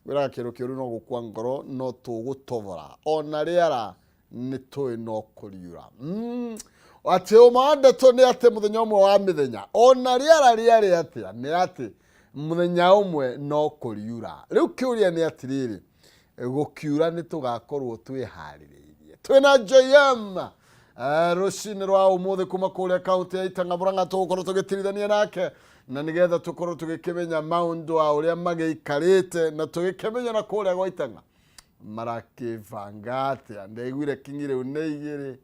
wira kiro kiuru no gukwa ngoro no tugutovora ona riara ni tui no kuriura ati umande to ni ati muthenya umwe wa mithenya ona riari atia ni ati muthenya umwe no kuriura riu kiuria ni atiriri gukiura ni tugakorwo twihaririirie twina JM rucini rwa umuthi kuma kuria kaunti ya Itanga Murang'a tugukorwo tugitirithania nake na nigetha tukorwo tugikimenya maundu a uria mageikarite na tugikimenya na kuria gwa Itanga marakivanga atia ndaiguire kingire uneigire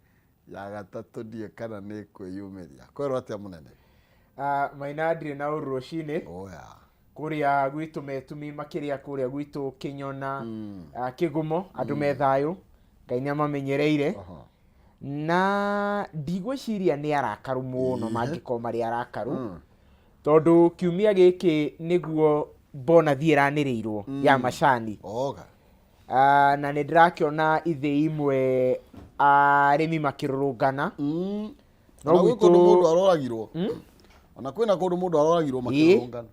ya gatatu ndie kana ni kwiyumiria kwero atia munene Maina ndire na rucini kuria gwitu metumi makiria kuria gwitu Kinyona Kigumo andu me thayu Ngai ni amamenyereire na ndigwiciria ni arakaru muno mangiko mari arakaru tondu kiumia giki niguo bonathi iranirirwo ya macani na ni ndirakiona ithii imwe arimi makirurungana no gwitu mundu aroragirwo ona kwina kundu mundu aroragirwo makirurungana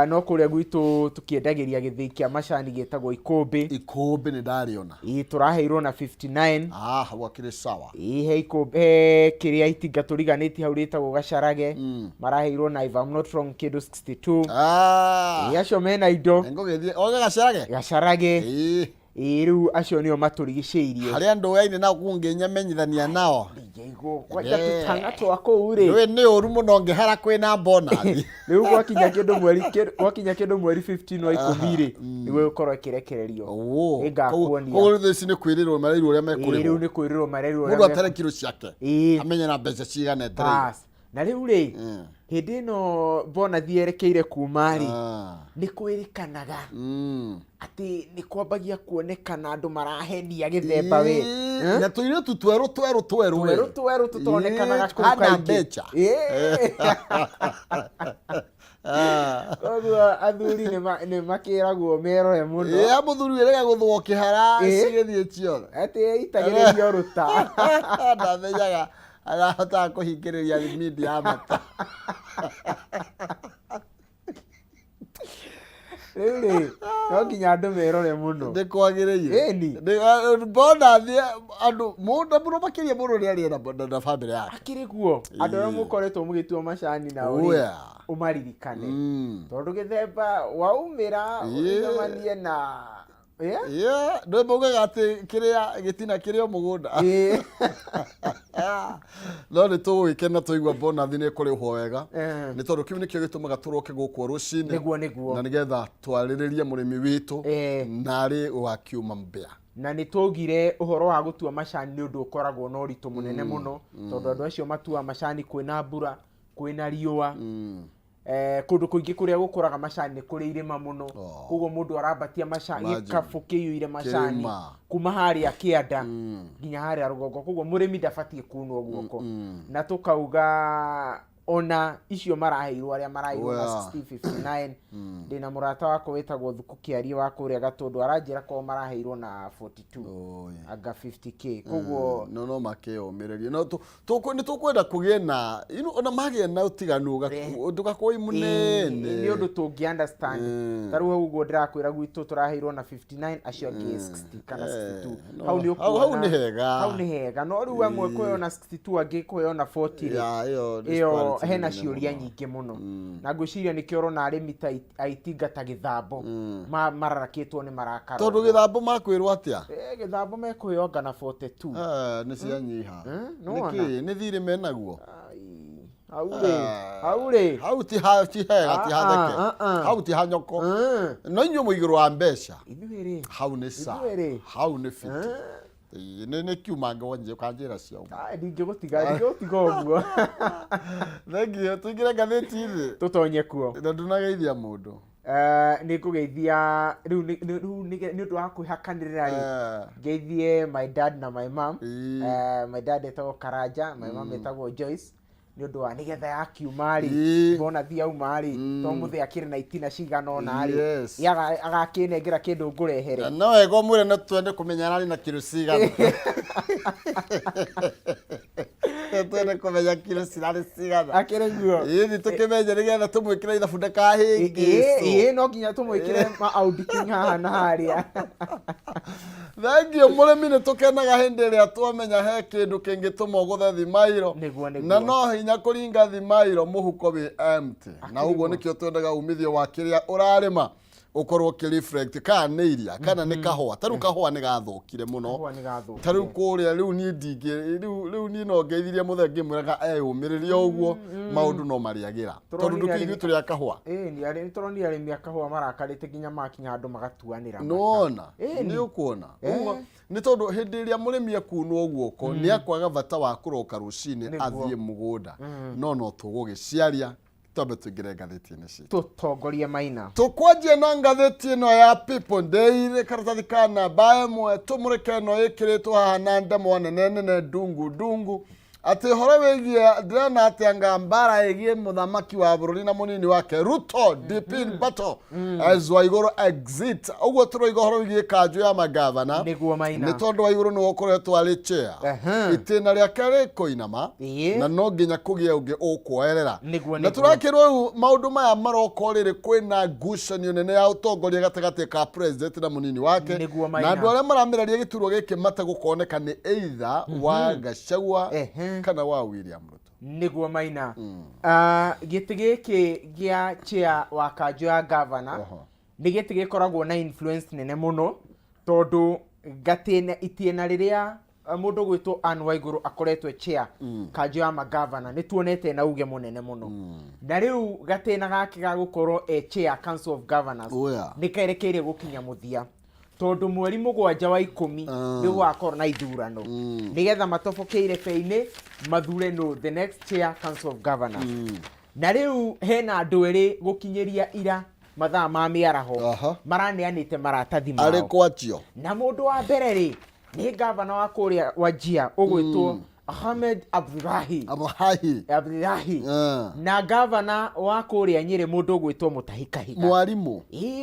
no kuria gwitu tukiendagiria githii kia macani getagwo Ikumbi ni ndariona turaheirwo na 59 wakire sawa he Ikumbi he kiria Itinga turiganiti hau ritagwo Gacarage maraheirwo na if I'm not wrong kindu 62 acio mena indo ngogethie Gacarage riu acio nio maturigiceirie hari andu waine na kunginyamenyithania nao kwaja tutanga twako uri we ni uru muno ngihara kwina bonathi riu gwakinya kindu mweri 15 wa Ikumbi ri niwe ukorwo kirekererio igakuonia ko thisi ni kwirirwo mareirwo uria mekuri riu ni kwirirwo mareirwo uria mundu atare kilo ciake amenye na mbeca cigana etere na riu ri hindi no bonathi erekeire kuma ri ni kwirikanaga ati ni kwambagia kuonekana andu marahenia githemba we na tuire tutweru tutonekanaga kuruka mbeca Ogwa athuri ni makiragwo merore muno muthuri wirega guthwo kihara cigithie ciothe ati itagirerio ruta ndamenyaga arahota kuhingiriria media ya mata Really? No kinya andu merore muno. Ndikwagireire. Bona thie andu mundu muno makiria muno ni ari na family yake. Akiri guo. Andu ro mukoretwo mugitua macani na uri. Umaririkane. Tondu githemba waumira unyamanie na ndo mboga ati kiria gitina kiria mugunda no ni tuwikena tuigwa bona thine kuri hoega ni tondu kiu nikio gitumaga turoke guku rucini niguo na nigetha twariririe murimi witu nari wakiuma mbia na ni tugire uhoro wa gutua macani ni undu ukoragwo no ritu munene muno tondu andu acio matua macani kwina mbura kwina riua kundu kuingi kuria gukuraga macani kuri irima muno kugo mundu arabatia macani kafuki yuire macani kuma haria kianda nginya haria rugongo kugo murimi ndabatie kunwo guoko na tukauga ona icio maraheirwo aria maraheirwo na 6059 ndina murata wako wetagwo Thuku Kiario wa kuria Gatundu aranjira ko maraheirwo na 42 aga 50k kugo no makeumirerie no tukwenda kugie na ona magie na utiganu ndugakoi munene ni undu tungi understand taru hugo ndirakwira gwitu turaheirwo na 59 acio ngi 60 kana 62 hau ni hega no riu amwe koyo na 62 angi koyo na 40 iyo hena ciuria nyingi muno na ngwiciria nikio rona arimi ta Itinga ta Githambo mararakitwo ni marakara tondu Githambo makwirwo atia Githambo mekuyoga na 42 ni cianyiha niki ni thiri menaguo haure hauti hega ti hatheke hauti hanyoko no inyo muiguru wa mbeca hau ni sa hau ni fit ne kiumanga wanje kanjira cio ndingigutiga uguo thengio tuingire ngatheti ithi tutonye kuo na ndunageithia mundu ni kugeithia riu ni undu wa kwihakanirira ri geithie my dad na my mom my dad etagwo Karanja my mom etagwo Joyce ni undu wa nigetha ya kiumari bona thia umari to muthi akiri na itina cigana ona ri agakinengera kindu ngurehere no wego mwire na twende kumenyana ri na kilo cigana reke twende kumenya kilo cirarĩ cigana akĩrĩ guo ĩni tũkĩmenye nĩgetha tũmwĩkĩre ithabu ndakahĩngĩcwo no nginya tũmwĩkĩre auditing haha na harĩa thengio mũrĩmi nĩ tũkenaga hĩndĩ ĩrĩa twamenya he kĩndũ kĩngĩtũma ũgũthe thimairo na no hinya kũringa thimairo mũhuko wĩ empty na ũguo nĩkĩo twendaga umithio wa kĩrĩa ũrarĩma ukorwo ki reflect kana nĩ iria kana nĩ kahũa tarĩu kahũa nĩ gathũkire mũno tarĩu kũrĩa rĩu niĩ rĩu niĩ no ngeithirie mũthee ngĩmwĩraga eyũmĩrĩrie ũguo maũndũ no marĩagĩra tondũ ndũkĩigui tũrĩa kahũa nĩ tũronire arĩmi a kahũa marakarĩte nginya makinya andũ magatuanĩra nona nĩ ũkuona ũguo nĩ tondũ hĩndĩ ĩrĩa mũrĩmi akunwo guoko nĩ akwaga bata wa kũroka rũcinĩ athiĩ mũgũnda no tũgũgĩciaria twambe tũingĩre ngathĩti-inĩ citũ tũtongorie Maina tũkwanjia na ngathĩti ĩno ya People Daily karatathi ka namba ĩmwe tũmũrĩke ĩno ĩkĩrĩtwo haha na ndemwa nene ndungu atĩ ũhoro wĩgiĩ ndĩrona atĩ anga mbara ĩgiĩ mũthamaki wa bũrũri na mũnini wake Ruto deep in battle as Waigũrũ exit ũguo tũroiga ũhoro wĩgiĩ kanjũ ya magavana nĩ tondũ Waigũrũ nĩ ũkoretwo arĩ chair itĩna rĩake rĩkũinama na no nginya kũgĩe ũngĩ ũkuoerera na tũrakĩrwo rĩu maũndũ maya maroka rĩrĩ kwĩna ngucanio nene ya ũtongoria gatagatĩ ka president na mũnini wake na andũ arĩa maramĩraria gĩturwa gĩkĩ mategũkoneka nĩ either wa Gachagua kana wa William Ruto nĩguo Maina gĩtĩ gĩkĩ gĩa chair wa kanjũ ya governor nĩ gĩtĩ gĩkoragwo na influence nene mũno tondũ itĩna rĩrĩa mũndũ gwĩtwo Anne Waigũrũ akoretwo chair kanjũ ya magavana nĩ tuonete na uge mũnene mũno na rĩu gatĩna gake ga gũkorwo chair Council of Governors nĩ kerekeire gũkinya mũthia tondũ mweri 7 wa 10 nĩ gwakorwo na ithurano nĩgetha matobokeire beinĩ mathure no the next chair Council of Governors na rĩu hena andũ erĩ gũkinyĩria ira mathaa ma mĩaraho maraneanĩte maratathi mao arĩ kwatio na mũndũ wa mbere rĩ nĩ gavana wa kũrĩa Wajir ũgwĩtwo Ahmed Abdullahi na gavana wa kũrĩa Nyĩrĩ mũndũ ũgwĩtwo Mũtahi Kahiga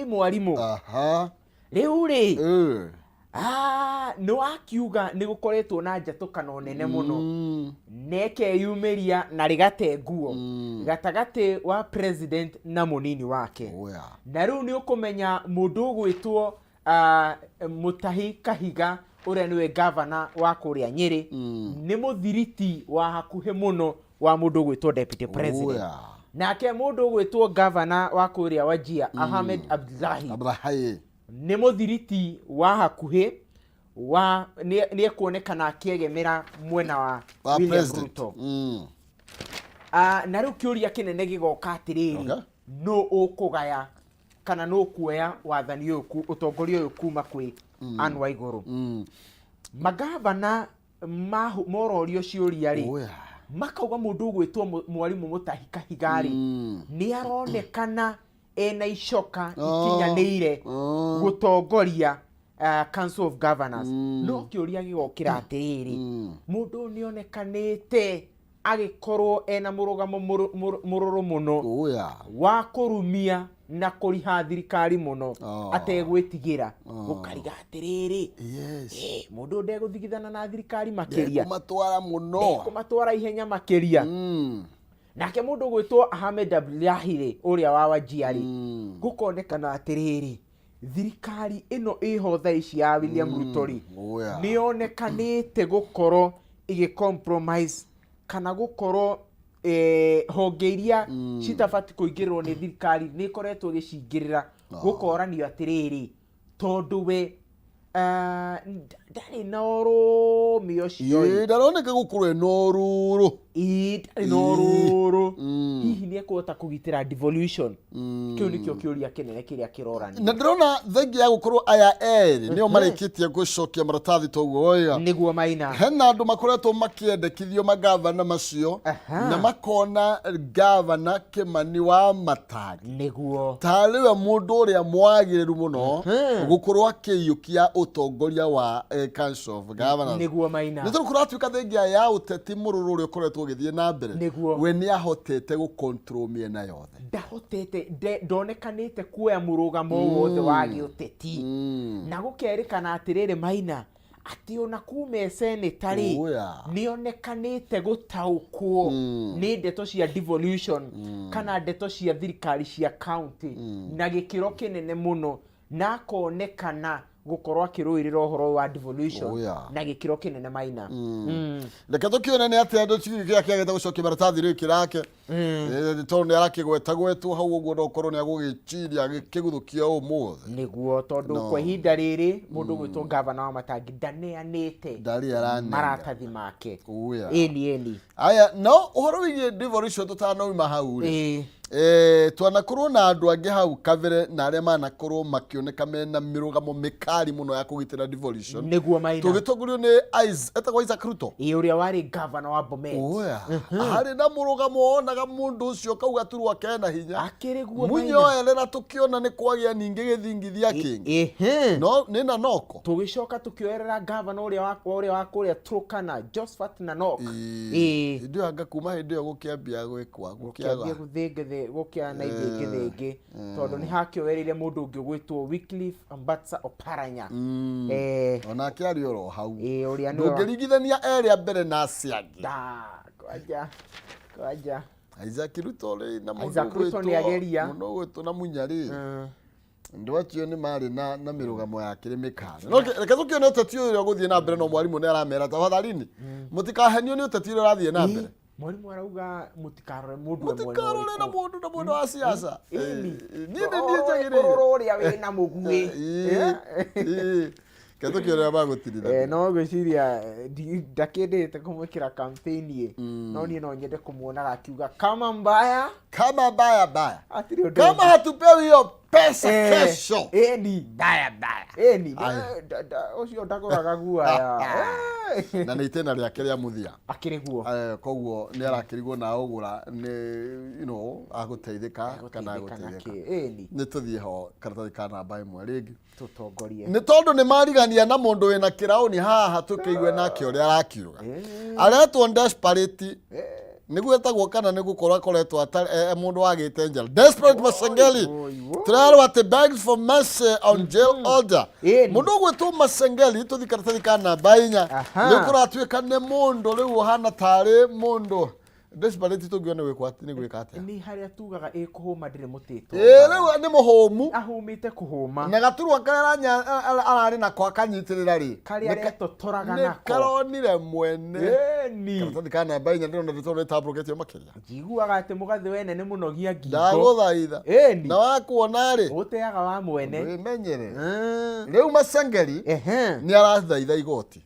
mwarimũ rĩu rĩ no akiuga nĩ gũkoretwo na njatũkano nene mũno nekeyumĩria na rĩgate nguo gatagatĩ wa president na mũnini wake na rĩu nĩ ũkũmenya mũndũ ũgwĩtwo Mũtahi Kahiga ũrĩa nĩwe gavana wa kũrĩa Nyĩrĩ nĩ mũthiriti wa hakuhĩ mũno wa mũndũ ũgwĩtwo deputy president nake mũndũ ũgwĩtwo gavana wa kũrĩa Wajir Ahmed Abdullahi nĩ mũthiriti wa hakuhĩ wa nĩ ekuonekana akĩegemera mwena wa William Ruto na rĩu kĩũria kĩnene gĩgoka atĩrĩrĩ no ũkũgaya kana no kuoya wathani ũyũ ũtongoria ũyũ kuma kwĩ Anne Waigũrũ magavana mororio ciũria rĩ makauga mũndũ ũgwĩtwo mwarimũ Mũtahi Kahiga rĩ nĩ aronekana ena icoka ikinyanĩire gũtongoria Council of Governors no kĩũria gĩgokĩra atĩrĩrĩ mũndũ nĩ onekanĩte agĩkorwo ena mũrũgamo mũrũrũ mũno wa kũrumia na kũriha thirikari mũno ategwĩtigĩra gũkariga atĩrĩrĩ mũndũ ndegũthigithana na thirikari makĩria kũmatwara ihenya makĩria nake mũndũ gwĩtwo Ahmed Abdullahi ũrĩa wa Wajir gũkonekana atĩrĩrĩ thirikari ĩno ĩho thaa ici ya William Ruto nĩ onekanĩte gũkorwo igĩcompromise kana gũkorwo honge iria citabati kũingĩrĩrwo nĩ thirikari nĩ ikoretwo gĩcingĩrĩra gũkoranio atĩrĩrĩ tondũ we ndarĩ na ũrũmĩ ũcio ndaroneka gũkorwo ena ũrũrũ ndarĩ na ũrũrũ hihi nĩ ekũhota kũgitĩra devolution kĩu nĩkĩo kĩũria kĩnene kĩrĩa kĩrorania na ndĩrona thengi ya gũkorwo aya erĩ nĩo marĩkĩtie gũcokia maratathi toguo oiga nĩguo Maina hena andũ makoretwo makĩendekithio magavana macio na makona gavana Kĩmani wa Matari nĩguo tarĩwe mũndũ ũrĩa mwagĩrĩru mũno gũkorwo akĩiyũkia ũtongoria wa Council of Governors nĩguo Maina nĩ tondũ kũratuĩka thengia ya ũteti mũrũrũ ũrĩa ũkoretwo ũgĩthiĩ na mbere we nĩ ahotete gũcontrol mĩena yothe ndahotete ndonekanĩte kuoya mũrũgamo wothe wa gĩũteti na gũkerĩkana atĩrĩrĩ Maina ati ona kume senetari nionekanite gutaukwo ni ndeto cia devolution kana ndeto cia thirikari cia county na gikiro kinene muno na konekana gukorwa kiruirira uhoro wa devolution na gikiro kinene maina reke tukiona ni ati andu cikia kiagete gucokia maratathi riki rake tondu ni arakigwetagwetwo hau uguo no korwo ni agugichiria gikiguthukia umuthi niguo tondu kwa ihinda riri mundu gwitwo governor wa Matangi ndaneanite maratathi make eni aya no uhoro wigie devolution tutanoima hau ri twanakorwo na andu angi hau kavere na aria manakorwo makioneka mena mirugamo mikari muno ya kugitira devolution niguo maina tugitongorio ni Isaac Ruto uria wari governor wa Bomet hari na murugamo onaga mundu ucio kauga turwa kena hinya akiriguo munyo elera tukiona ni kwagia ningi githingithia kingi no nina noko tugicoka tukioerera governor uria wa kuria Turkana Josephat Nanok ndio anga kuma hindio gukiambia gwikwa guthingithe gukia na ithingi tondu ni hakio werire mundu ungi gwitwo Wycliffe Ambatsa Oparanya ona kiari oro hau uria no ngirigithania eri mbere na asiagi kwaja Isaac Ruto ri na mundu ni ageria muno gwitwo na munyari ndio acio ni mari na mirugamo ya kirimikana no reke tukiona uteti uria guthie na mbere no mwarimu ni aramera tafadhalini mutikahenio ni uteti uria rathie na mbere mwarimu arauga mutikarore mundu mwe mutikarore na mundu wa siasa ni njagire uria wina mugui keto kiora bagutirira no gwiciria ndakendete kumwikira campaign no ni no nyende kumuona akiuga kama mbaya kama hatupewi hiyo pesa kesho ni baya ni ucio ndakoraga guaya na ni itena ria kiria muthia akiriguo koguo ni arakiriguo na ugura ni aguteithika kana aguteithika ni tuthie ho karatathi ka namba imwe ringi tutongorie ni tondu ni marigania na mundu wina kirauni haha tukiigwe nake uria arakiuga aretwo desperate niguo etagwo kana nigukorwa koretwo atari mundu wagite njala desperate Masengeli turarwa ati begs for mercy on jail order mundu gwitwo Masengeli tuthikaratathi kana namba inya nikuratwika ni mundu riu hana tari mundu desperate tugione gwikwa ati ni gwika atia ni haria tugaga kuhuma ndire mutito riu ni muhumu ahumite kuhuma na gaturwa karanya arari na kwa kanyitirira ri kari areto toraga nako karonire mwene ni karatathi kana namba inya ndiro ndito ni tabroket makiria jiguaga ati mugathi wene ni munogia ngingo ndaguthaitha na wakuona ri uteaga wa mwene menyere riu Masengeli ni arathaitha igoti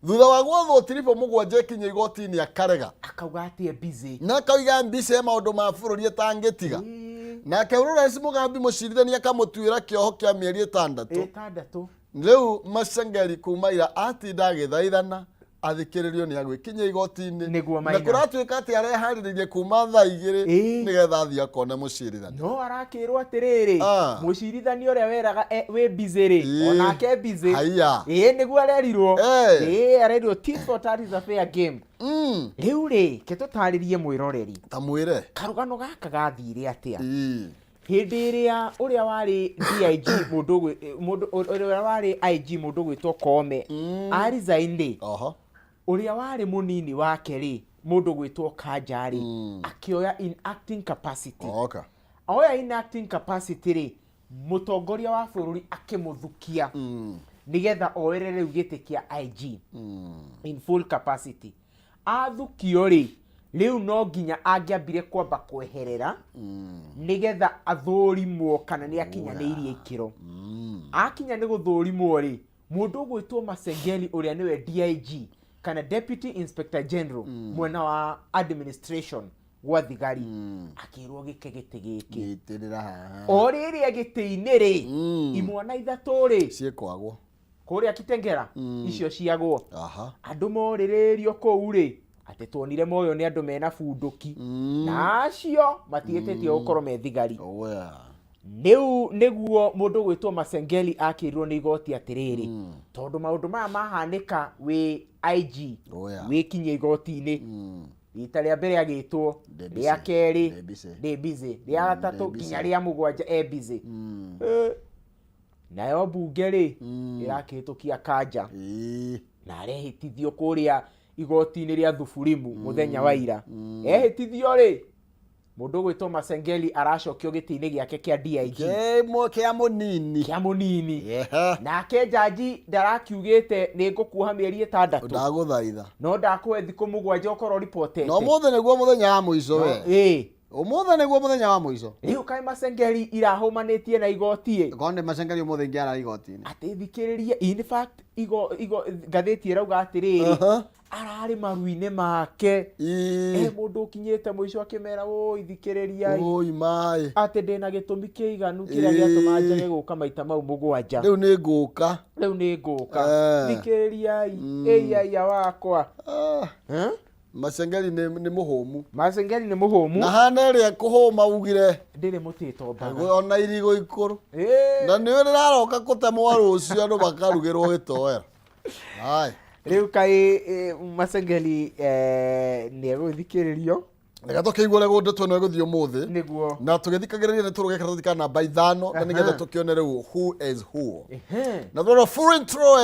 thutha wa gwathwo tiripo mugwanje kinya igoti ni akarega akauga ati busy na kauga mbise maundu ma bururi tangitiga na keurura isi mugambi mucirithania kamutwira kioho kia mieri 6 riu Masengeli kumaira ati ndagithaithana athikiririo ni agwikinya igoti-ini na kuratwika ati arehariririe kuma thaa 2 nigetha athie akone mucirithania no arakirwo atiriri mucirithania uria weraga we busy ri onake busy niguo arerirwo arerirwo tit for tat is a fair game riu ri ketutaririe mwiroreri tamwire karugano gaka gathire atia hindi iria uria wari DIG mundu uria wari IG mundu gwitwo Kome arizaindi uria wari munini wake ri mundu gwitwo Kanjari akioya in acting capacity oya in acting capacity ri mutongoria wa bururi akimuthukia nigetha oerere ugite kia IG in full capacity athukio ri riu no nginya angiambire kwamba kweherera nigetha athurimwo kana ni akinyanirie ikiro akinya ni guthurimwo ri mundu gwitwo Masengeli uria niwe DIG kana Deputy Inspector General mwena wa administration gwa thigari akirwo gikegete giki gitirira haha oriri agiti-ini ri imwana ithatu ri ciekwagwo kuria Kitengera icio ciagwo andu moriririo kou ri ati tuonire moyo ni andu mena bunduki na acio matietetie gukorwo me thigari Niu niguo mundu gwitwo Masengeli akirwo ni igoti atiriri tondu maundu maya mahanika wi IG wi kinye igoti-ini rita ria mbere agitwo ria keri ndi busy ria gatatu nginya ria mugwanja busy nayo mbunge rĩ ĩrakĩhĩtũkia kanja na arehĩtithio kũrĩa igoti-inĩ rĩa Thuburimu mũthenya wa ira. Ehĩtithio rĩ mũndũ gwĩtwo Masengeli aracokio gĩtĩ-inĩ gĩake kĩa DIG kĩa mũnini nake jaji ndarakiugĩte nĩ ngũkuoha mĩeri 6 ndagũthaitha no ndakũhe thikũ 7 okorwo ripotete no mũthĩ nĩguo mũthenya wa mũico we ũmũthĩ nĩguo mũthenya wa mũico rĩu kaĩ Masengeli irahũmanĩtie na igoti konde Masengeli ũmũthĩ ngĩara igoti-inĩ atĩ thikĩrĩria in fact ngathĩti ĩrauga atĩrĩrĩ ararĩ maru-inĩ make mũndũ ũkinyĩte mũico akĩmera thikĩrĩria maĩ atĩ ndĩna gĩtũmi kĩiganu kĩrĩa gĩatũma njage gũka maita mau 7 rĩu nĩ ngũka thikĩrĩria ya wakwa Masengeli nĩ mũhũmu na hana ĩrĩa kũhũma ugire ndĩrĩ mũtĩto mbaga ona irigo ikũrũ na nĩ rĩraroka gũtemwo rũciũ andũ makarugĩrwo gĩtoero rĩu kaĩ Masengeli nĩ egũthikĩrĩrio reka tũkĩigua ũrĩa gũndĩtwo no egũthiĩ ũmũthĩ nĩguo na tũgĩthikagĩrĩria nĩ tũrũge karatathi ka namba 5 na nĩgetha tũkĩone rĩu who is who na thora full intro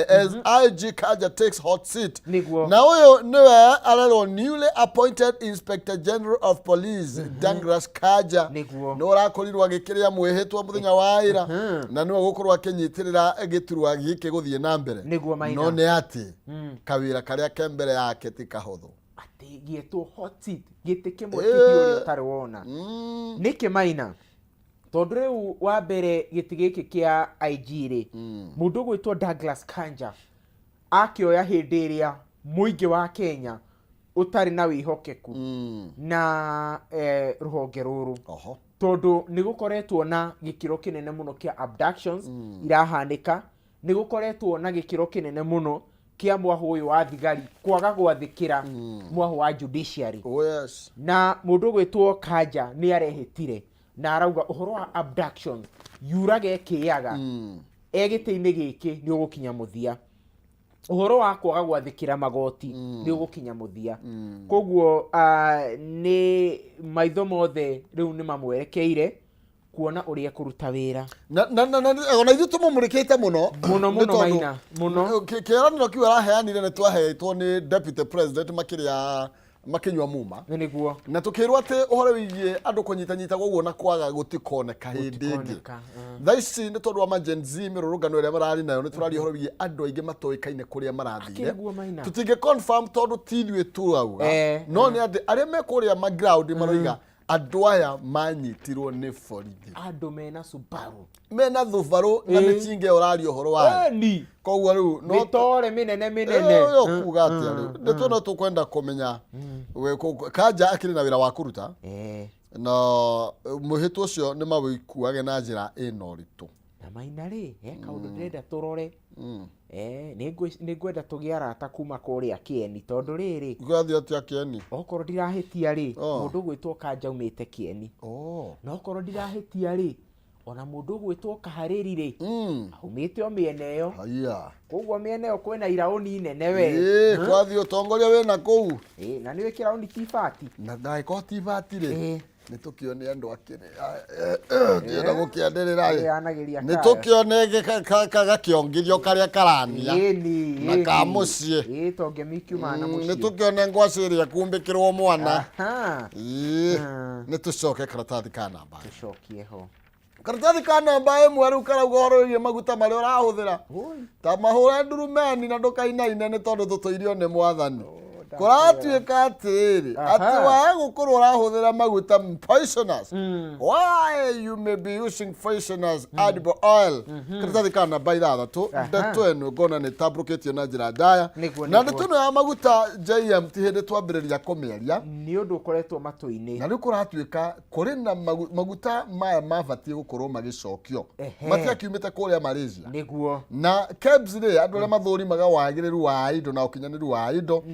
as IG Kanja takes hot seat na ũyũ nĩwe arerwo newly appointed Inspector General of Police Douglas Kanja nĩ ũrakorirwo agĩkĩrĩa mwĩhĩtwa mũthenya wa ira na nĩwe gũkorwo akĩnyitĩrĩra gĩturwa gĩkĩ gũthiĩ na mbere no nĩ atĩ kawĩra karĩa ke mbere yake ti kahũthũ gĩtwo hot seat gĩtĩ kĩmwe kĩhiũ ũtarĩ wona nĩkĩ Maina tondũ rĩu wa mbere gĩtĩ gĩkĩ kĩa IG rĩ mũndũ gwĩtwo Douglas Kanja akĩoya hĩndĩ ĩrĩa mũingĩ wa Kenya ũtarĩ na wĩhokeku na rũhonge rũrũ tondũ nĩ gũkoretwo na gĩkĩro kĩnene mũno kĩa abductions irahanĩka nĩ gũkoretwo na gĩkĩro kĩnene mũno kia mwaho ũyũ wa thigari kwaga gwathĩkĩra mwaho wa judiciary na mũndũ gwĩtwo Kanja nĩ arehĩtire na arauga ũhoro wa abduction yuraga ekĩaga gĩtĩ-inĩ gĩkĩ nĩ ũgũkinya mũthia ũhoro wa kwaga gwathĩkĩra magoti nĩ ũgũkinya mũthia koguo nĩ maitho mothe rĩu nĩ mamwerekeire kuona ũrĩa kũruta wĩra na ona ithuĩ tũmũmũrĩkĩte mũno Maina mũno kĩeranĩro kĩu araheanire nĩ twahetwo nĩ deputy president makĩnyua muma nĩguo na tũkĩrwo atĩ ũhoro wĩgiĩ andũ kũnyitanyita ũguo na kwaga gũtikoneka hĩndĩ ĩngĩ thaa ici nĩ tondũ wa Gen Z mĩrũrũngano ĩrĩa mararĩ nayo nĩ tũraria ũhoro wĩgiĩ andũ aingĩ matoĩkaine kũrĩa marathire tũtingĩ confirm tondũ ti ithuĩ turauga no nĩ atĩ arĩa me kũrĩa ground maroiga andũ aya manyitirwo nĩ borithi andũ mena Subaru na mĩcinga ũraria ũhoro wayo koguo rĩu mĩtore mĩnene ũyũ kuga atĩa rĩu nĩ tuona tũkwenda kũmenya Kanja akĩrĩ na wĩra wa kũruta na mũhĩtwa ũcio nĩ mawĩkuage na njĩra ĩna ũritũ na Maina rĩ kaũndũ ndĩrenda tũrore nĩ ngwenda tũgĩa arata kuma kũrĩa Kieni tondũ rĩrĩ gwathi atĩa Kieni okorwo ndirahĩtia rĩ mũndũ gwĩtwo Kanja umĩte Kieni na okorwo ndirahĩtia rĩ ona mũndũ gwĩtwo Kaharĩri rĩ aumĩte o mĩena ĩyo koguo mĩena ĩyo kwĩna iraũni nene we gwathi ũtongoria wĩna kũu na nĩ wĩkĩraũni tibati na ndagĩkorwo tibati rĩ nĩ tũkĩone andũ akĩrĩ ndĩrenda gũkĩanĩrĩra nĩ tũkĩone gagakĩongithio karĩa karania na ka mũciĩ nĩ tũkĩone ngwacĩ ĩrĩa kumbĩkĩrwo mwana nĩ tũcoke karatathi ka namba karatathi ka namba 1 rĩu karauga ũhoro wĩgiĩ maguta marĩa ũrahũthĩra ta mahũre ndurumeni na ndũkainaine nĩ tondũ tũtũirio nĩ Mwathani kũratuĩka atĩrĩ atĩ wae gũkorwo ũrahũthĩra maguta poisonous why you may be using poisonous edible oil karatathi ka namba 6 ndeto ĩno ngona nĩ tambũrũkĩtio na njĩra ndaya na ndeto ĩno ya maguta JM ti hĩndĩ twambĩrĩria kũmĩaria nĩ ũndũ ũkoretwo matũ-inĩ na rĩu kũratuĩka kũrĩ na maguta maya mabatiĩ gũkorwo magĩcokio matiakiumĩte kũrĩa Malaysia na KEBS rĩ andũ arĩa mathũrimaga wagĩrĩru wa indo na ũkinyanĩru wa indo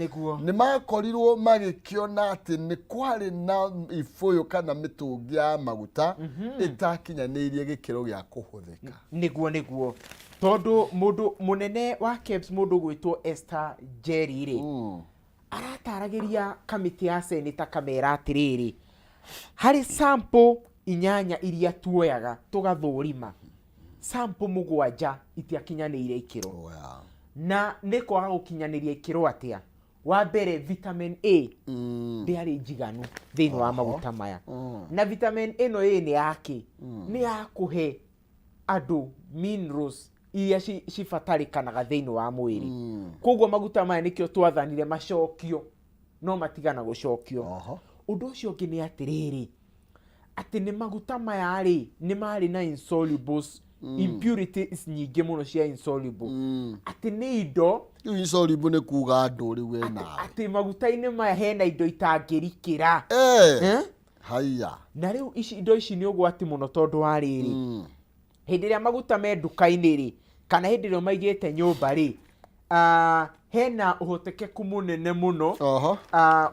nĩ makorirwo magĩkĩona atĩ nĩ kwarĩ na ibũyũ kana mĩtũngi ya maguta ĩtakinyanĩirie gĩkĩro gĩa kũhũthĩka nĩguo tondũ mũndũ mũnene wa KEBS mũndũ gwĩtwo Esther Njeri rĩ arataragĩria kamĩtĩ ya seneta kamera atĩrĩrĩ harĩ sample 8 iria tuoyaga tũgathũrima sample mugwanja itiakinyanĩire ikĩro. Oya. Na nĩ kwaga gũkinyanĩria ikĩro atĩa. Wa mbere vitamin A ndĩarĩ njiganu thĩinĩ wa maguta maya. Na vitamin ĩno A nĩ yake nĩ ya kũhe andũ minerals iria cibatarĩkanaga thĩinĩ wa mwĩrĩ. Koguo maguta maya nĩkĩo twathanire macokio no matigana gũcokio. Ũndũ ũcio ũngĩ nĩ atĩrĩrĩ, atĩ nĩ maguta maya rĩ nĩ marĩ na insolubles impurities nyingĩ mũno cia insoluble. Atĩ nĩ indo insoluble nĩ kuga ndũrĩ we nawe. Atĩ maguta-inĩ maya hena indo itangĩrikĩra. Haya. Na rĩu indo ici nĩ ũgwati mũno tondũ wa rĩrĩ. Hĩndĩ ĩrĩa maguta me nduka-inĩ rĩ kana hĩndĩ ĩrĩa maigĩte nyũmba rĩ, hena ũhotekeku mũnene mũno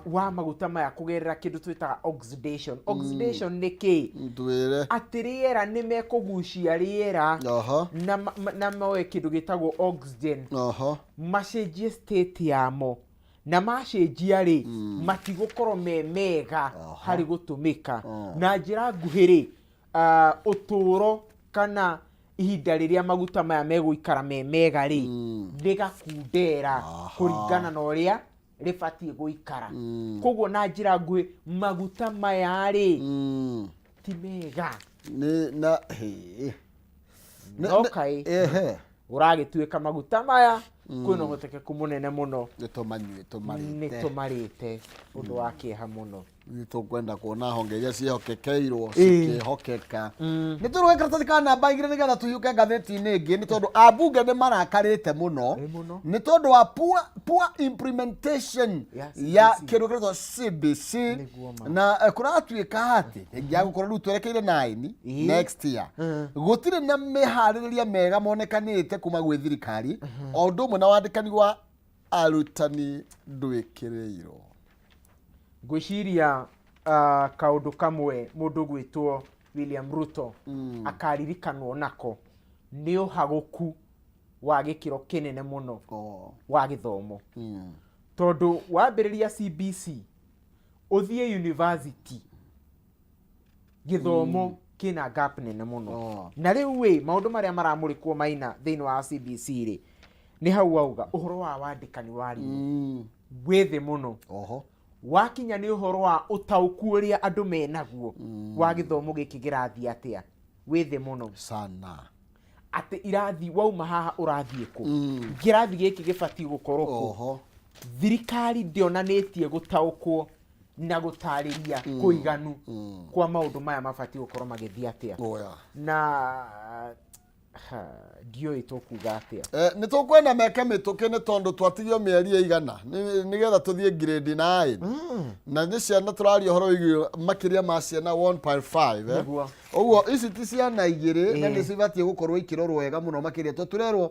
wa maguta maya kũgerera kĩndũ twĩtaga oxidation. Oxidation nĩ kĩ? Ndwĩre. Atĩ rĩera nĩ mekũgucia rĩera na moe kĩndũ gĩtagwo oxygen macenjie state yamo, na macenjia rĩ matigũkorwo me mega harĩ gũtũmĩka. Na njĩra nguhĩ rĩ, ũtũũro kana ihinda rĩrĩa maguta maya megũikara me mega rĩ rĩgakundera kũringana na ũrĩa rĩbatiĩ gũikara. Koguo na njĩra nguhĩ maguta maya rĩ ti mega. No kaĩ ũragĩtuĩka maguta maya kwĩna ũhotekeku mũnene mũno nĩ tũmarĩte ũndũ wa kĩeha mũno. Nĩ tũkwenda kuona honge iria ciĩhokekeirwo cikĩhokeka. Nĩ tũrũge karatathi ka namba 2 nĩgetha tũhiũke ngathĩti-inĩ ĩngĩ, nĩ tondũ ambunge nĩ marakarĩte mũno nĩ tondũ wa poor implementation ya kĩndũ kĩretwo CBC. Na kũratuĩka atĩ ingĩagũkorwo rĩu twerekeire 9 next year gũtirĩ na meharĩrĩria mega monekanĩte kuma gwĩ thirikari, o ũndũ ũmwe na wandĩkani wa arutani ndwĩkĩrĩirwo. Ngwĩciria kaũndũ kamwe mũndũ gwĩtwo William Ruto akaririkanwo nako nĩ ũhagũku wa gĩkĩro kĩnene mũno wa gĩthomo. Tondũ wambĩrĩria CBC ũthiĩ university gĩthomo kĩna gap nene mũno. Na rĩu maũndũ marĩa maramũrĩkwo Maina thĩinĩ wa CBC rĩ nĩ hau auga ũhoro wa wandĩkani wa arimũ wĩ thĩ mũno. Wakinya nĩ ũhoro wa ũtaũku ũrĩa andũ menaguo wa gĩthomo gĩkĩ kĩrathiĩ atĩa wĩ thĩ mũno sana. Atĩ irathi wauma haha ũrathiĩ kũ, kĩrathi gĩkĩ gĩbatiĩ gũkorwo kũ. Thirikari ndĩonanĩtie gũtaũkwo na gũtarĩria kũiganu kwa maũndũ maya mabatiĩ gũkorwo magĩthiĩ atĩa. Na ndiũĩ tũkuga atĩa. Nĩ tũkwenda meke mĩtũkĩ nĩ tondũ twatigio mĩeri ĩigana nĩgetha tũthiĩ grade 9 na nĩ ciana tũraria ũhoro wĩgiĩ makĩria ma ciana 1.5. Ũguo ici ti ciana igĩrĩ na nĩ cibatiĩ gũkorwo ikĩrorwo wega mũno makĩria tondũ tũrerwo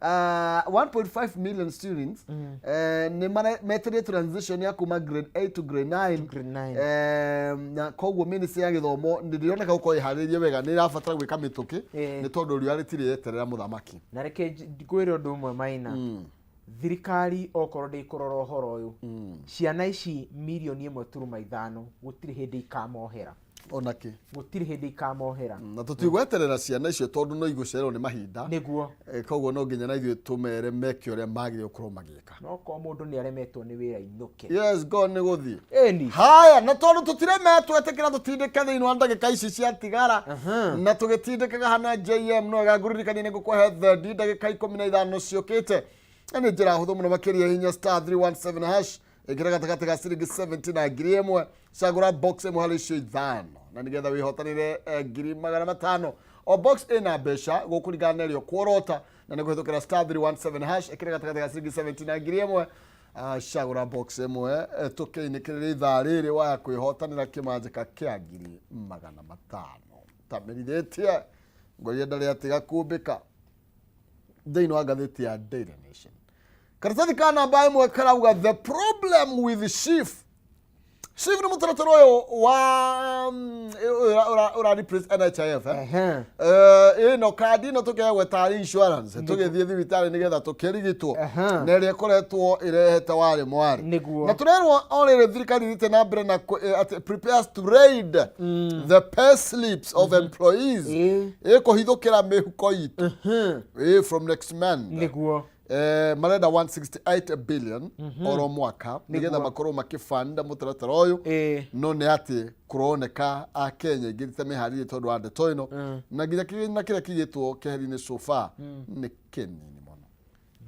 1.5 million students nĩ metereire transition ya kuma grade 8 to grade 9. Na koguo ministry ya gĩthomo ndĩroneka gũkorwo ĩharĩrĩirie wega, nĩ ĩrabatara gwĩka mĩtũkĩ nĩ tondũ riũa rĩtirĩ yeterera mũthamaki. Na reke ngwĩre ũndũ ũmwe Maina, thirikari okorwo ndĩkũrora ũhoro ũyũ ciana ici 1.5 gũtirĩ hĩndĩ ikamohera. Onake gũtirĩ hĩndĩ ikamohera. Na tũtigweterera ciana icio tondũ no igũcererwo nĩ mahinda. Nĩguo. Koguo no nginya na ithuĩ tũmere meke ũrĩa magĩrĩirwo gũkorwo magĩka. No ko mũndũ nĩ aremetwo nĩ wĩra inũke. Yes, God nĩ gũthiĩ. Haya, na tondũ tũtiremetwo etĩkĩra tũtindĩke thĩinĩ wa ndagĩka ici cia tigara na tũgĩtindĩkaga hana JM no gagũririkania nĩ ngũkũhe thendi ndagĩka 15 ciũkĩte. Na nĩ njĩra hũthũ mũno makĩria hinya *317# ĩkĩra gatagatĩ ga ciringi 70 na 1,000 cagũra box ĩmwe harĩ icio 5 na nĩgetha wĩhotanĩre 500,000 o box ĩna mbeca gũkũringana na ĩrĩa kworota na nĩ kũhĩtũkĩra *317# ĩkĩra gatagatĩ ga ciringi 70 na 1,000 cagũra box ĩmwe tũkĩinĩkĩrĩria ithaa rĩrĩ waya kwĩhotanĩra kĩmanjĩka kĩa 500,000 tamerithĩtie ngoria ndarĩ atiga kũmbĩka thĩinĩ wa ngathĩti ya Daily Nation. Karatathi ka namba 1 karauga the problem with Chief ni mutaratara uyu wa ura replace NHIF no kadi no tukegwe ta insurance tugithie thibitari nigetha tukirigitwo na ire koretwo irehete wari mwari na turerwo onire thirikari rite na mbere na prepares to raid the pay slips of employees ikuhithukira mihuko itu from next month niguo marenda 168 billion oro mwaka nigetha makorwo makifanda mutaratara uyu no ne ati kuroneka a Kenya igirite mihari tondu wa ndeto ino na nginya kira kigitwo keheri-ini so far ni kinini muno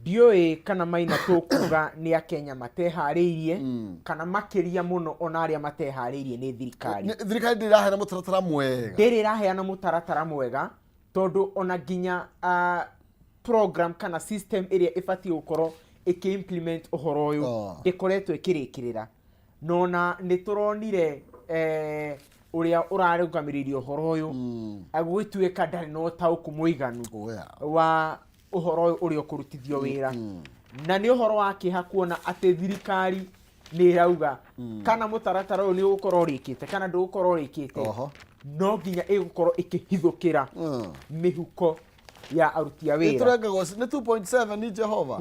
bioi kana maina tukuga ni a Kenya matehariirie kana makiria muno ona aria matehariirie ni thirikari ndiraheana mutaratara mwega ndiraheana mutaratara mwega tondu ona nginya program kana system area ifati gukoro iki-implement uhoro uyu ndikoretwo ikirikirira nona nituronire uria urarugamirirwo uhoro uyu agwituika ndari no tauku muiganu wa uhoro uyu uri ukurutithio wira na ni uhoro wa kiha kuona ati thirikari ni irauga kana mutaratara uyu ni ugukorwo rikite kana ndugukorwo rikite no nginya igukorwo ikihithukira mihuko ya aruti ya wira iturengagwo ni 2.7 ni Jehova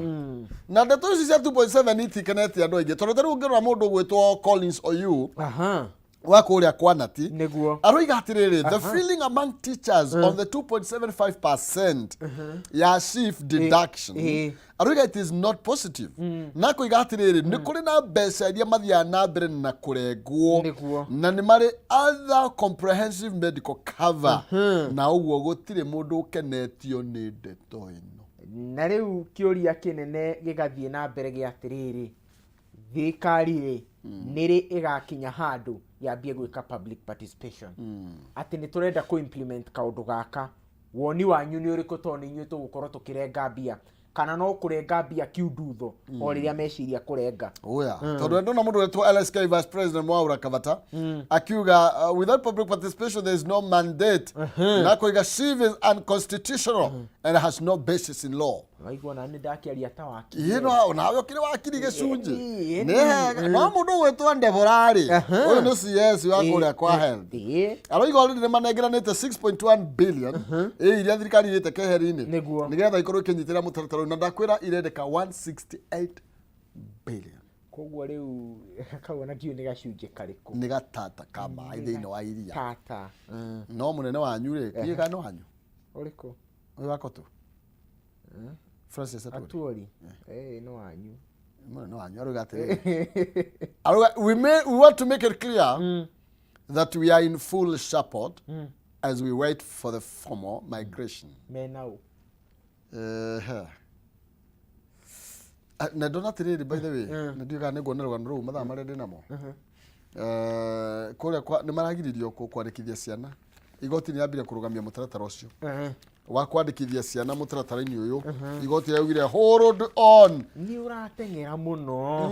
na ndeto ici cia 2.7 itikenete andu aingi tondu tari ungirora mundu gwitwo Collins Oyu wa kuria kwanati niguo aroiga atiriri the feeling among teachers on the 2.75% ya shift deduction aroiga it is not positive na kuiga atiriri ni kuri na mbeca iria mathia na mbere na kurengwo na ni mari other comprehensive medical cover na uguo gutire mundu ukenetio ni ndeto ino na riu kiuria kinene gigathie na mbere gi atiriri thirikari niri igakinya handu yambie gwika public participation ati ni turenda ku implement kaundu gaka woni wanyu ni uriku toni inyu tugukorwo tukirenga mbia kana no kurenga mbia kiundutho o riria meciria kurenga tondu ndona mundu wetwo LSK Vice President Mwaura Kavata akiuga without public participation there is no mandate na kuiga chief is unconstitutional and has no basis in law waigua na ndakiaria ta waki ino nawe kire wakiri gicunji ne no mundu wetwo Ndeborari uyu ni CS wa kuria kwa health aroiga already manengeranite 6.1 billion iria thirikari irite keheri-ini nigetha ikorwo ikinyitira mutaratara na ndakwira irendeka 168 billion koguo riu kaona kiu ni gacunje kariku ni gatata kama ithiini wa iria tata no munene wanyu ri kiga no wanyu uriko uyu wakotu Francis Atwoli no wanyu no wanyu aruga we want to make it clear that we are in full support as we wait for the formal migration menau na dona tiriri by the way na ndiga ne gona rwanda ru matha marende namo kore kwa ni maragiririo kwandikithia ciana igoti ni yambire kurugamia mutaratara ucio wa kwandikithia ciana mutaratara-ini uyu igoti yaugire hold on ni uratengera muno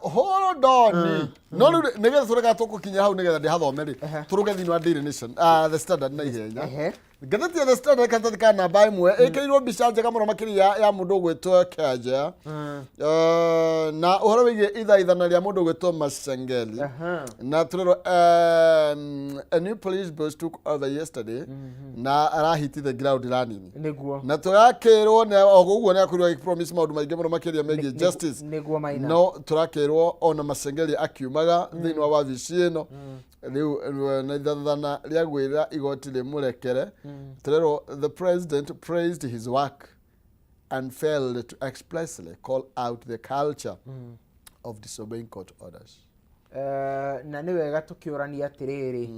hold on no nigetha turega tukukinya hau nigetha ndihathome ri turuge thini wa Daily Nation the Standard na ihenya ngathati ya the Standard kantathi kana namba imwe ikiirwo mbica njega muno makiria ya mundu gwitwo Kaja na uhoro wigie ithaithana ria mundu gwitwo Masengeli na turero a new police boss took over yesterday na arahiti the ground running niguo na turakirwo na oguo ne akurwa promise maundu maingi muno makiria megie justice niguo maina no turakirwo ona Masengeli akiumaga thini wa wabici ino riu na ithathana ria gwira igoti rimurekere turero the president praised his work and failed to expressly call out the culture of disobeying court orders na ni wega tukiurania atiriri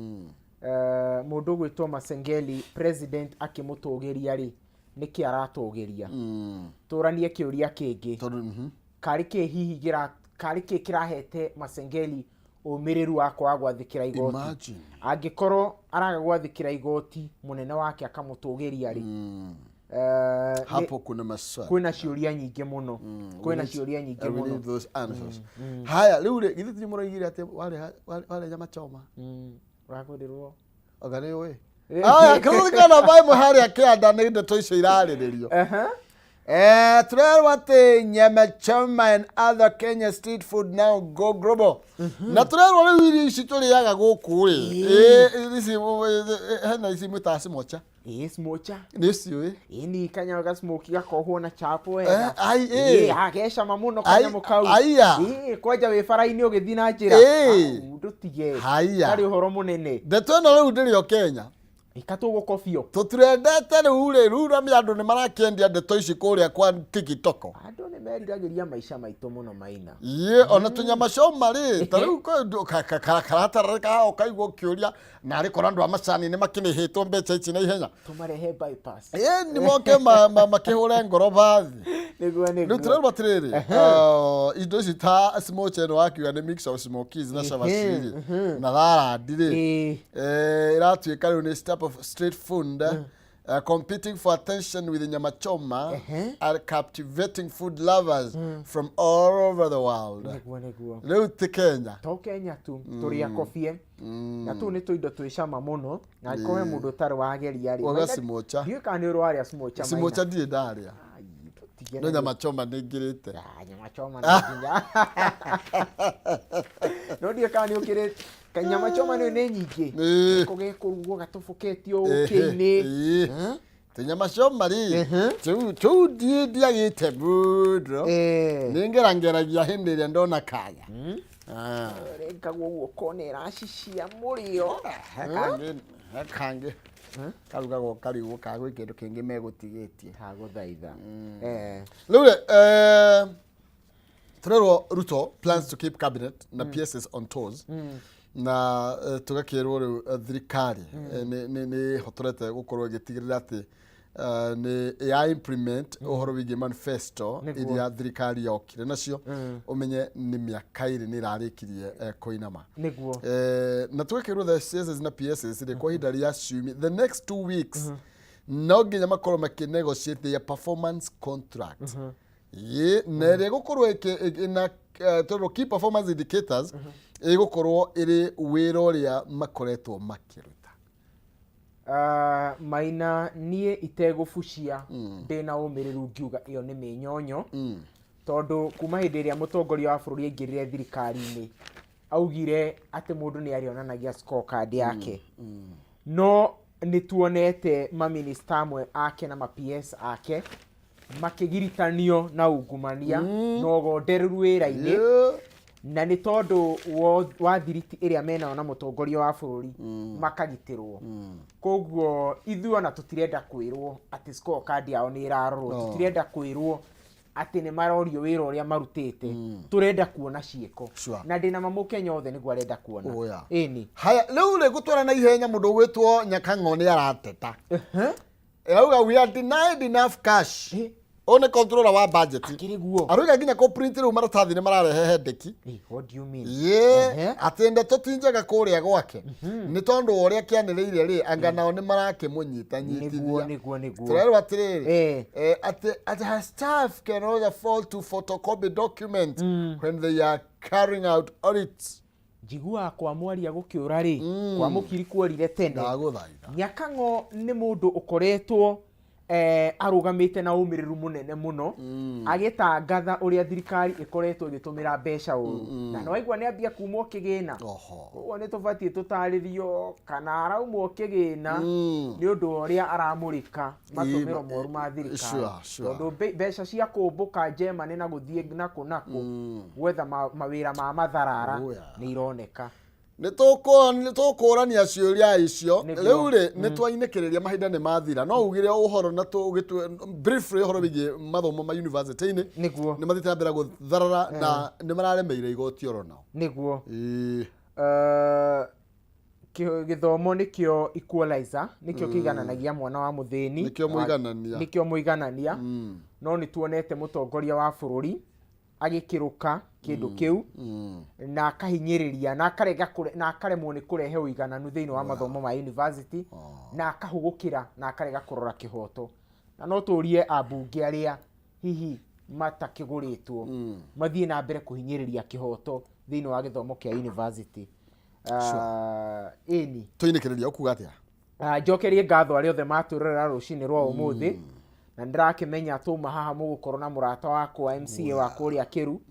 mundu gwitwo Masengeli president akimutugiria ri niki aratugiria turanie kiuria kingi kariki hihi kariki kirahete Masengeli umiriru wakwa gwathikira igoti angikorwo araga gwathikira igoti munene wake akamutugiria ri hapo kuna maswali kuna ciuria nyingi muno kuna ciuria nyingi muno those answers haya riu ri githiti muraigire ati wale nyama choma urakodirwo ogane we aya kana bai muhari akianda ni ndeto icio irariririo Turerwo ati nyama choma and other Kenya street food now go global. Na turerwo riu irio ici turiaga guku ri. Ici hena ici mutasi mocha. Smocha. Nĩ ciũĩ. Ni kanya ga smoke gakohwo na chapo wega. Hagesha mamuno kanya mukau. Kwanja wi faraini ugithi na njira. Ndutige. Ari uhoro munene. Ndeto ĩno rĩu ndĩrĩ o Kenya. Ikatugukobio. Tutirendete rĩu andũ nĩ marakendia ndeto ici kũrĩa kwa TikTok. Andũ nĩ meriragĩria maica maitũ mũno Maina. Ona tunyama coma rĩ ta rĩu karatarĩka ũkaigua ũkĩũria na arĩ korwo andũ a macani nĩ makĩnĩhĩtwo mbeca ici na ihenya. Tũmarehe bypass. Nĩ moke makĩhũre ngorobathi. Rĩu tũrerwo atĩrĩrĩ indo ici ta smoke ĩno wakiuga nĩ mix of smokies na cavachiri na tharandi rĩ ĩratuĩka rĩu nĩ step of street food competing for attention with nyama choma are captivating food lovers from all over the world. Rĩu ti Kenya. To Kenya tu tũrĩa kobie na tu nĩ tũindo twĩ cama mũno na kohe mũndũ tarĩ wageria rĩ. Waga smocha. Ndiũ kana nĩ ũrarĩa smocha Maina. Smocha ndiĩ ndarĩa. No nyama choma nĩ ngirĩte. Nyama choma nĩ nginya. No ndiũ kana nĩ ũkĩrĩte. Nyama choma nĩ nyingĩ. Kũgĩkũrugwo gatũbũketio ũkĩ-inĩ. Nyama choma rĩ. Tu ndiagĩte mũndũ. Nĩ ngerangeragia hĩndĩ ĩrĩa ndona kanya. Rengagwo guoko nĩ ĩracicia mũrĩo. Kange. Karugagwo karigwo kagwĩ kĩndũ kĩngĩ megũtigĩtie. Hagũthaitha. Rĩu turerwo Ruto plans to keep cabinet na PSs on toes. Na tugakĩrwo rĩu thirikari nĩ hotorete gũkorwo ĩgĩtigĩrĩra atĩ nĩ ya implement ũhoro wĩgiĩ manifesto iria thirikari yokire nacio ũmenye nĩ mĩaka ĩrĩ nĩ ĩrarĩkirie kũinama. Na tugakĩrwo the CSs na PSs rĩ kwa ihinda rĩa ciumia the next 2 weeks no nginya makorwo makĩnegotiate their performance contract. Na ĩrĩa ĩgũkorwo na key performance indicators ĩgũkorwo ĩrĩ wĩra ũrĩa makoretwo makĩruta. Maina niĩ itegũbucia ndĩna ũmĩrĩru ngiuga ĩyo nĩ mĩnyonyo tondũ kuma hĩndĩ ĩrĩa mũtongoria wa bũrũri aingĩrire thirikari-inĩ augire atĩ mũndũ nĩ arĩonanagia scorecard yake. No nĩ tuonete maminista amwe ake na ma-PS ake makĩgiritanio na ungumania na ũgondereru wĩra-inĩ na nĩ tondũ wa thiriti ĩrĩa menayo na mũtongoria wa bũrũri makagitĩrwo. Koguo ithuona tũtirenda kwĩrwo atĩ scorecard yao nĩ ĩrarorwo. Tũtirenda kwĩrwo atĩ nĩ marorio wĩra ũrĩa marutĩte. Tũrenda kuona ciĩko na ndĩna mamu Kenya othe nĩguo arenda kuona. Ĩni haya rĩu rĩ gũtwara na ihenya mũndũ gwĩtwo Nyakang'o nĩ arateta. Auga we are denied enough cash. One controller wa budget. Aruga nginya ko print rĩu maratathi nĩ mararehe hendeki. What do you mean? Atende tũtinjaga kũrĩa gwake. Nĩ tondũ ũrĩa kĩanĩrĩire rĩ anga nao nĩ marakĩmũnyitanyitithia. Nĩguo. Turerwo atĩrĩrĩ at her staff can also fall to photocopy documents when they are carrying out audits. Njiguaga kwa mwaria gũkĩũra rĩ kwa mũkiri kuorire tene. Nyakang'o nĩ mũndũ ũkoretwo arugamite na umiriru munene muno agitangatha uria thirikari ikoretwo igitumira mbeca uru na no aigua ni ambia kumwo kigina uguo ni tubatie tutaririo kana araumwo kigina ni undu uria aramurika matumiro moru ma thirikari tondu mbeca cia kumbuka Germany na guthie naku gwetha mawira ma matharara ni ironeka nĩtũkũrania ciũria icio rĩu rĩ nĩtwainĩkĩrĩria mahinda nĩ mathira no ugire ũhoro na briefly ũhoro wĩgiĩ mathomo ma university-inĩ nĩ mathiĩte mbere gũtharara na nĩ mararemeire igoti oro nao nĩguo gĩthomo nĩkĩo equalizer nĩkĩo kĩigananagia mwana wa mũthĩni nĩkĩo mũiganania no nĩtuonete mũtongoria wa bũrũri agĩkĩrũka kĩndũ kĩu na akahinyĩrĩria na akaremwo nĩ kũrehe ũigananu thĩinĩ wa mathomo ma university na akahũgũkĩra na akarega kũrora kĩhoto na no tũrie ambunge arĩa hihi matakĩgũrĩtwo mathiĩ na mbere kũhinyĩrĩria kĩhoto thĩinĩ wa gĩthomo kĩa university. Ĩni tũinĩkĩrĩria ũkuga atĩa? Njokerie ngatho arĩa othe matũrorera rũcinĩ rwa ũmũthĩ na ndirakimenya tuma haha mugukorwo na murata wakwa MCA wa kuria Kiru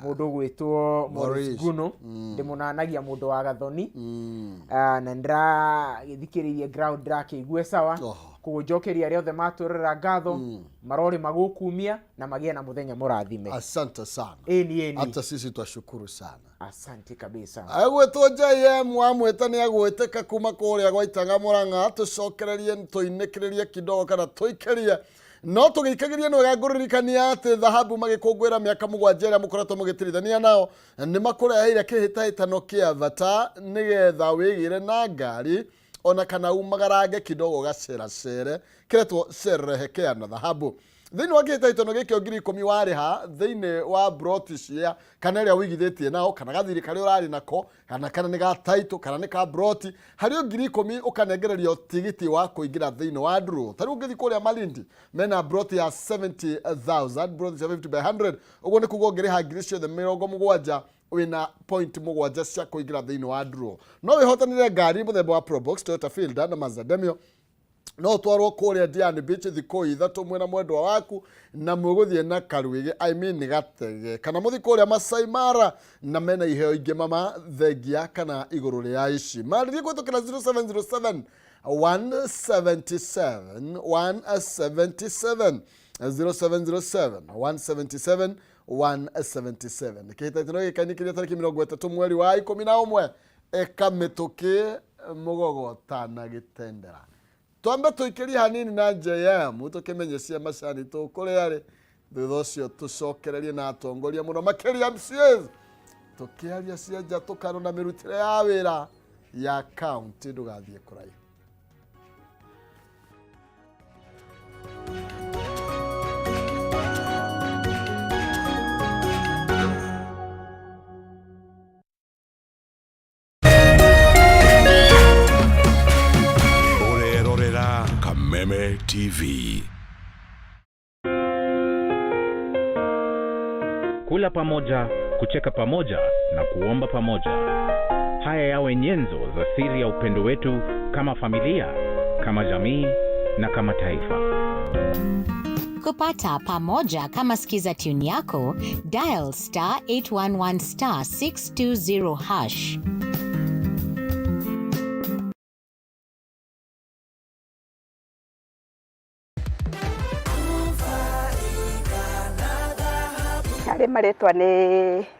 mundu gwitwo Morris Guno ndimunanagia mundu wa Gathoni na ndiragithikiririe ground ndirakiigwe sawa kujokeria riothe maturira ngatho marori magukumia na magie na muthenya murathime. Asante sana. Eni hata sisi twashukuru sana. Asante kabisa. Agwetwo JM amweta ni agweteka kuma kuria gwaitanga Murang'a tucokererie tuinekererie kidogo kana tuikerie no tugikagiria no gaguririkania ati Dhahabu magikungwira miaka 7 ria mukoretwo mugitirithania nao ni makureheire kihitahitano kia Avatar nigetha wigire na ngari ona kana umagarange kidogo gaceracere kiretwo cerehe na Dhahabu thini wa kihitahitano gikio 10,000 wariha thini wa brotishia kana ria wigithitie nao kana gathiri kari urari nako kana ni ga title kana ni ka broti hario 10,000 ukanengererio tigiti wa kuingira thini wa draw tari ungithi kuria Malindi mena broti ya 70,000 broti ya 50 by 100 ugo ni kugo ngiriha ngirisho the 70 wina point 7 cia kuingira thini wa draw no wihotanire ngari muthemba wa Probox Toyota Fielder na Mazda Demio no twarwo kuria Diani Beach thiko ithatu mwena mwendwa waku na muguthie na Karuigi ni gatege kana muthi kuria Masai Mara na mena iheo ingi mama thengia kana iguru ria ici maririe kwetukira 0707 177 177 0707 177 177 kihitahitano gikanikiria tariki 30 mweri wa 11 ekamituki mugogotana gitendera twambe tuikirie hanini na JM tukimenyecia macani tukuria ri thutha ucio tucokererie na atongoria muno makiria MCAs tukiaria cianja tukano na mirutire ya wira ya county ndugathie kuraihu. Kameme TV. Kula pamoja, kucheka pamoja na kuomba pamoja. Haya yawe nyenzo za siri ya upendo wetu kama familia, kama jamii na kama taifa. Kupata pamoja kama skiza tune yako, dial *811 *620#. Ari maretwa ni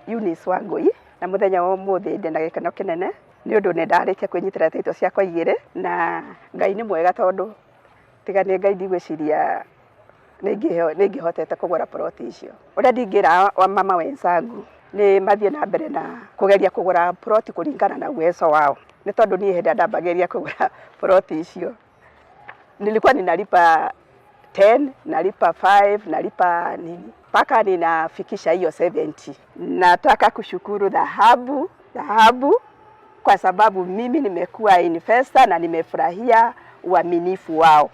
Eunice Wangui na muthenya wa umuthi ndina gikeno kinene ni undu ne ndarikia kwinyitira taito ciakwa igire na Ngai ni mwega tondu tiga ni Ngai ndigwiciria ningihotete kugura ploti icio uria ndingira wa mama wenzangu ni mathie na mbere na kugeria kugura ploti kuringana na uwezo wao ni tondu ni henda ndambageria kugura ploti icio nilikuwa ninalipa 10 nalipa 5 nalipa nini mpaka ninafikisha hiyo 70. Nataka kushukuru Dhahabu kwa sababu mimi nimekuwa investor na nimefurahia uaminifu wao.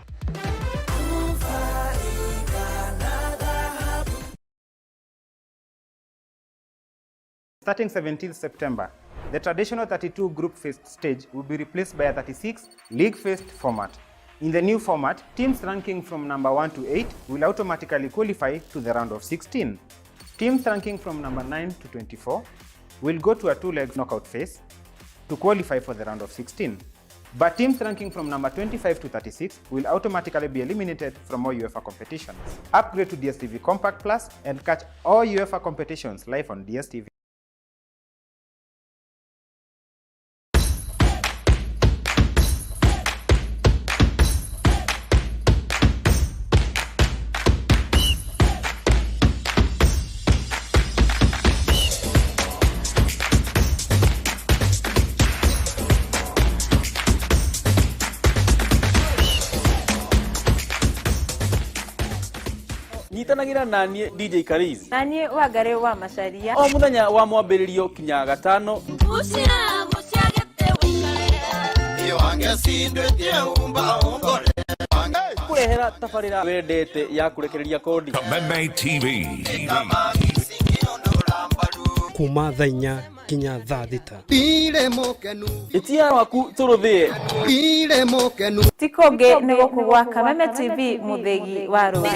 Starting 17th September, the traditional 32 group phase stage will be replaced by a 36 league phase format. In the new format, teams ranking from number 1 to 8 will automatically qualify to the round of 16. Teams ranking from number 9 to 24 will go to a 2-leg knockout phase to qualify for the round of 16. But teams ranking from number 25 to 36 will automatically be eliminated from all UEFA competitions. Upgrade to DSTV Compact Plus and catch all UEFA competitions live on DSTV. Nyitanagira nanie DJ Kariz nanie Wangari wa Macharia o muthenya wa mwambiririo kinya gatano kurehera tabarira wendete ya kurekereria kodi Kameme TV. kuma thaa 4 kinya thaa 6. Itia waku turuthie tikonge nĩ gũkũ gwa Kameme TV mũthegi wa Rũĩ.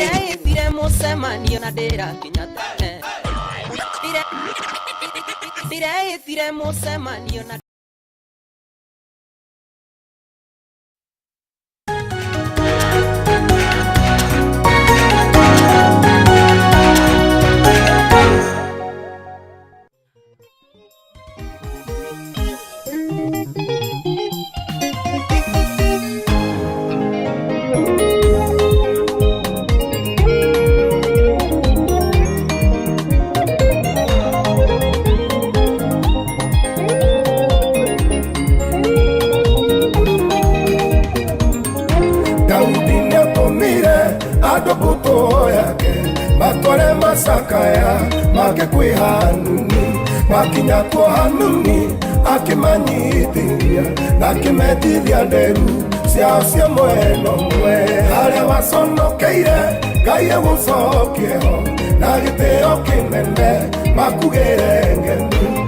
Matware masakaya make kwi Hanuni makinya kwa Hanuni akimanyithia na akimethithia nderu cia mweno mwe haria waconokeire Ngai agũcokie ho na gĩtĩo kĩnene makugĩre ngemi.